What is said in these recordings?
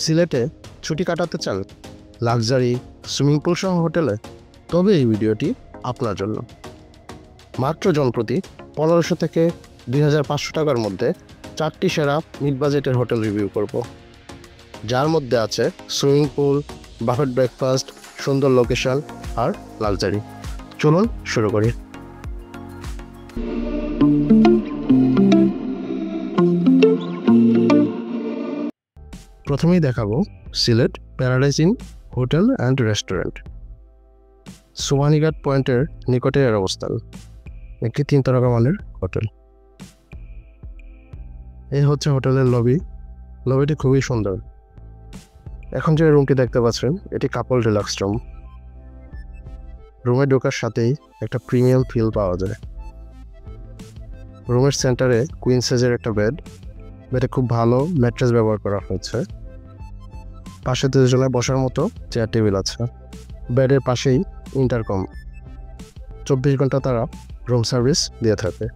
সিলেটে ছুটি কাটাতে চান লাক্সারি সুইমিং পুল সহ হোটেলে? তবে এই ভিডিওটি আপনার জন্য। মাত্র জনপ্রতি 1500 থেকে 2500 টাকার মধ্যে 4টি সেরা মিড বাজেটের হোটেল রিভিউ করব, যার মধ্যে আছে সুইমিং পুল, বাফেট ব্রেকফাস্ট, সুন্দর লোকেশন আর লাক্সারি। চলুন শুরু করি। প্রথমেই দেখাবো Sylhet paradise inn hotel and restaurant. Soyanighat পয়েন্টের নিকটে এর অবস্থান। একটি 3 তারকা মানের হোটেল। এই হচ্ছে হোটেলের লবি। লবিটি খুবই সুন্দর। এখন যে রুমটি দেখতে পাচ্ছেন এটি কাপল ডিলাক্স রুম। রুমে ঢোকার সাথেই একটা প্রিমিয়াম ফিল পাওয়া যায়। রুমের সেন্টারে কুইন সাইজের একটা বেড। বেডে খুব ভালো ম্যাট্রেস ব্যবহার করা হয়েছে। পাশে 2 জনের বসার মতো চেয়ার টেবিল আছে। বেডের পাশেই ইন্টারকম। 24 ঘন্টা তারা রুম সার্ভিস দিয়ে থাকে।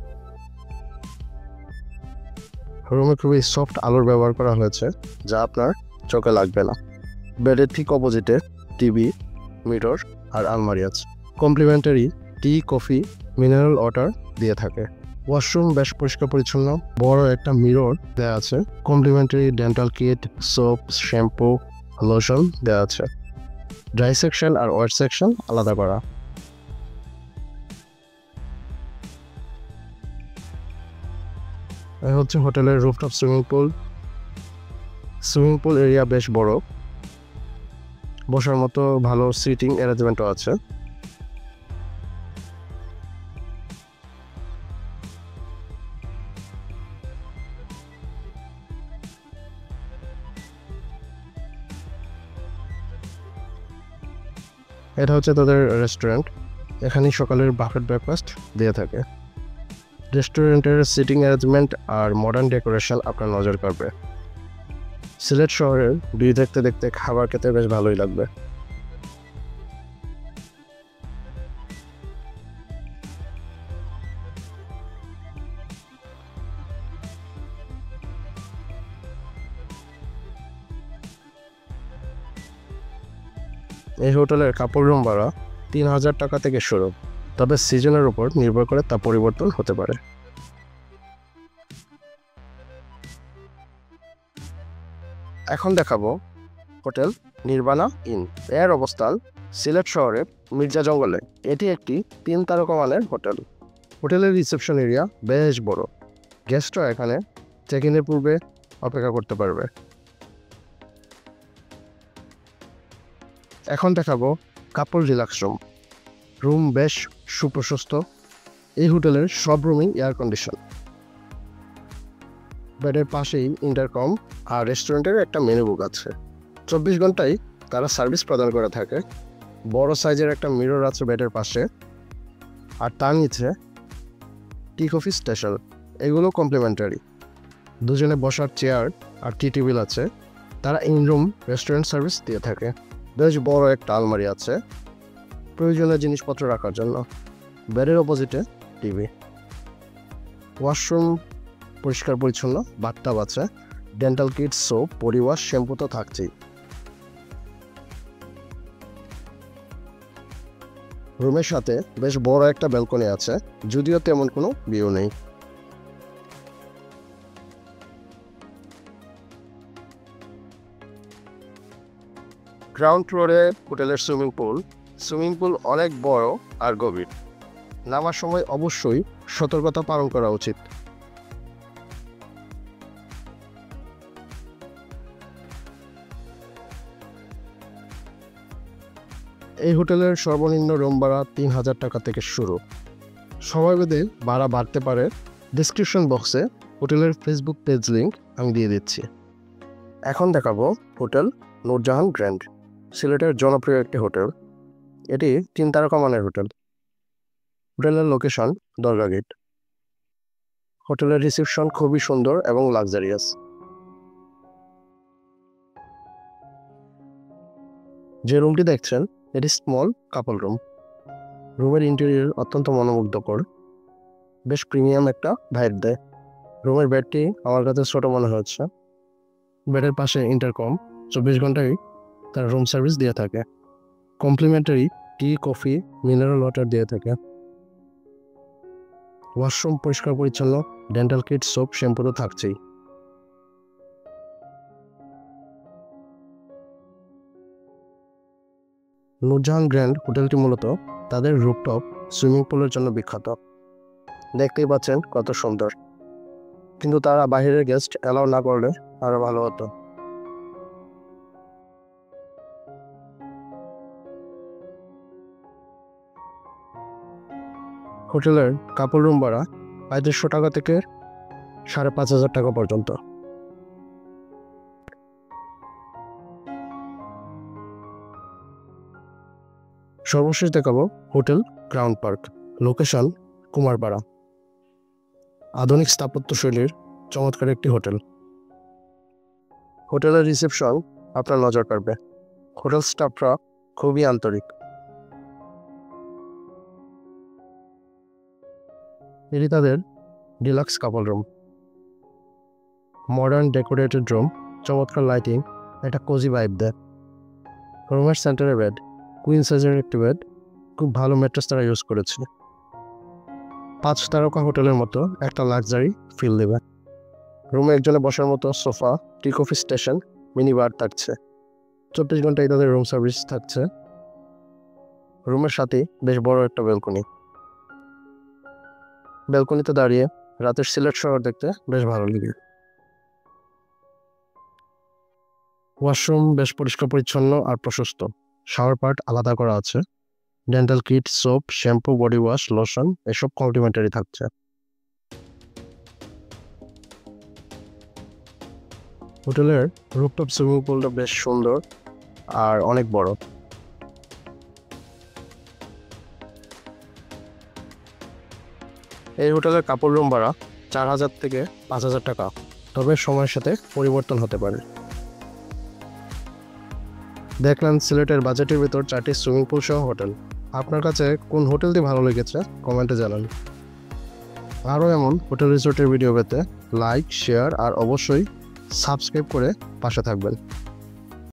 রুমে খুবই সফট আলোর ব্যবহার করা হয়েছে, যা আপনার চোখে লাগবে না। বেডের ঠিক অপোজিটে টিভি, মিরর আর আলমারি আছে। কমপ্লিমেন্টারি টি, কফি, মিনারেল ওয়াটার দিয়ে থাকে। ওয়াশরুম বেশ পরিষ্কার পরিচ্ছন্ন। বড় একটা মিরর দেওয়া আছে। Complimentary dental kit, soap, shampoo, lotion দেওয়া আছে। ড্রাই সেকশন আর ওয়েট সেকশন আলাদা করা। এই হচ্ছে হোটেলের rooftop swimming pool. Swimming pool area বেশ বড়। বসার মতো ভালো সিটিং অ্যারেঞ্জমেন্টও আছে। এটা হচ্ছে তাদের রেস্টুরেন্ট। এখানেই সকালের বাফেট ব্রেকফাস্ট দিয়ে থাকে। রেস্টুরেন্টের সিটিং অ্যারেঞ্জমেন্ট আর মডার্ন ডেকোরেশন আপনার নজর কাড়বে। সিলেট শহরের ভিউ দেখতে দেখতে খাবার খেতে বেশ ভালোই লাগবে। এই হোটেলের কাপড় রুম ভাড়া 3000 টাকা থেকে শুরু, তবে সিজনের উপর নির্ভর করে তা পরিবর্তন হতে পারে। এখন দেখাবো হোটেল নির্বাণা ইন। এর অবস্থান সিলেট শহরের মির্জা জঙ্গলে। এটি একটি 3 তারকা মানের হোটেল। হোটেলের রিসেপশন এরিয়া বেশ বড়। গেস্টরা এখানে চেক ইনের পূর্বে অপেক্ষা করতে পারবে। এখন দেখাবো কাপল ডিলাক্স রুম। রুম বেশ সুপ্রশস্ত। এই হোটেলের সব রুমই এয়ার কন্ডিশন। বেডের পাশেই ইন্টারকম আর রেস্টুরেন্টের একটা মেনু বুক আছে। 24 ঘন্টায় তারা সার্ভিস প্রদান করে থাকে। বড় সাইজের একটা মিরর আছে বেডের পাশে, আর তার নিচে টি কফি স্টেশন। এগুলো কমপ্লিমেন্টারি। 2 জনে বসার চেয়ার আর টি টেবিল আছে। তারা ইন রুম রেস্টুরেন্ট সার্ভিস দিয়ে থাকে। বেশ বড় একটা আলমারি আছে প্রয়োজনীয় জিনিসপত্র রাখার জন্য। বেডের অপোজিটে টিভি। ওয়াশরুম পরিষ্কার পরিচ্ছন্ন। বাথটাব আছে। Dental kit, soap, body wash, shampoo তো থাকছেই। রুমের সাথে বেশ বড় একটা ব্যালকনি আছে, যদিও তেমন কোনো ভিউ নেই। গ্রাউন্ড ফ্লোরে হোটেলের সুইমিং পুল। সুইমিং পুল অনেক বড় আর গভীর। নামার সময় অবশ্যই সতর্কতা পালন করা উচিত। এই হোটেলের সর্বনিম্ন রুম ভাড়া 3000 টাকা থেকে শুরু। সময়ভেদে ভাড়া বাড়তে পারে। ডেসক্রিপশন বক্সে হোটেলের ফেসবুক পেজ লিঙ্ক আমি দিয়ে দিচ্ছি। এখন দেখাবো হোটেল নূরজাহান গ্র্যান্ড। সিলেটের জনপ্রিয় একটি হোটেল। এটি 3 তারকা মানের হোটেল। হোটেলের লোকেশন দরগা গেট। হোটেলের রিসেপশন খুবই সুন্দর এবং লাক্সারিয়াস। যে রুমটি দেখছেন এটি স্মল কাপল রুম। রুমের ইন্টেরিয়র অত্যন্ত মনোমুগ্ধকর। বেশ প্রিমিয়াম একটা ভাইব দেয়। রুমের বেডটি আমার কাছে ছোট মনে হচ্ছে। বেডের পাশে ইন্টারকম, 24 ঘন্টায় তারা রুম সার্ভিস দিয়ে থাকে। কমপ্লিমেন্টারি টি, কফি, মিনারেল ওয়াটার দিয়ে থাকে। ওয়াশরুম পরিষ্কার পরিচ্ছন্ন, ডেন্টাল কিট, সোপ, শ্যাম্পু তো থাকছেই। নূরজাহান গ্র্যান্ড হোটেলটি মূলত তাদের রুফটপ সুইমিং পুলের জন্য বিখ্যাত। দেখতেই পাচ্ছেন কত সুন্দর, কিন্তু তারা বাইরের গেস্ট অ্যালাউ না করলে আরো ভালো হতো। হোটেলের কাপল রুম ভাড়া 3500 টাকা থেকে 5500 টাকা পর্যন্ত। সর্বশেষ দেখাবো hotel crown park, location Kumarpara. আধুনিক স্থাপত্যশৈলীর চমৎকার একটি হোটেল। হোটেলের রিসেপশন আপনার নজর কাড়বে। হোটেল স্টাফরা খুবই আন্তরিক। এটি তাদের ডিলাক্স কাপল রুম। মডার্ন ডেকোরেটেড রুম, চমৎকার লাইটিং, একটা কোজি ভাইব দেয়। রুমের সেন্টারে বেড, কুইন সাইজের একটি বেড, খুব ভালো ম্যাট্রেস তারা ইউজ করেছে। 5 তারকা হোটেলের মতো একটা লাক্সারি ফিল দেবে। রুমে একজনে বসার মতো sofa, tea coffee station, mini বার থাকছে। 24 ঘন্টায় তাদের রুম সার্ভিস থাকছে। রুমের সাথে বেশ বড় একটা ব্যালকনি। ব্যালকনিতে দাঁড়িয়ে রাতের সিলেট শহর দেখতে বেশ ভালো লাগে। ওয়াশরুম বেশ পরিষ্কার পরিচ্ছন্ন আর প্রশস্ত। শাওয়ার পার্ট আলাদা করা আছে। Dental kit, soap, shampoo, body wash, lotion এসব কমপ্লিমেন্টারি থাকছে। হোটেলের রুফটপ সুইমিং পুলটা বেশ সুন্দর আর অনেক বড়। এই হোটেলের কাপড় রুম ভাড়া 4000 থেকে 5000 টাকা, তবে সময়ের সাথে পরিবর্তন হতে পারে। দেখলেন সিলেটের বাজেটের ভিতর 4টি সুইমিং পুল সহ হোটেল। আপনার কাছে কোন হোটেলটি ভালো লেগেছে কমেন্টে জানান। আরও এমন হোটেল রিসোর্টের ভিডিও পেতে লাইক, শেয়ার আর অবশ্যই সাবস্ক্রাইব করে পাশে থাকবেন।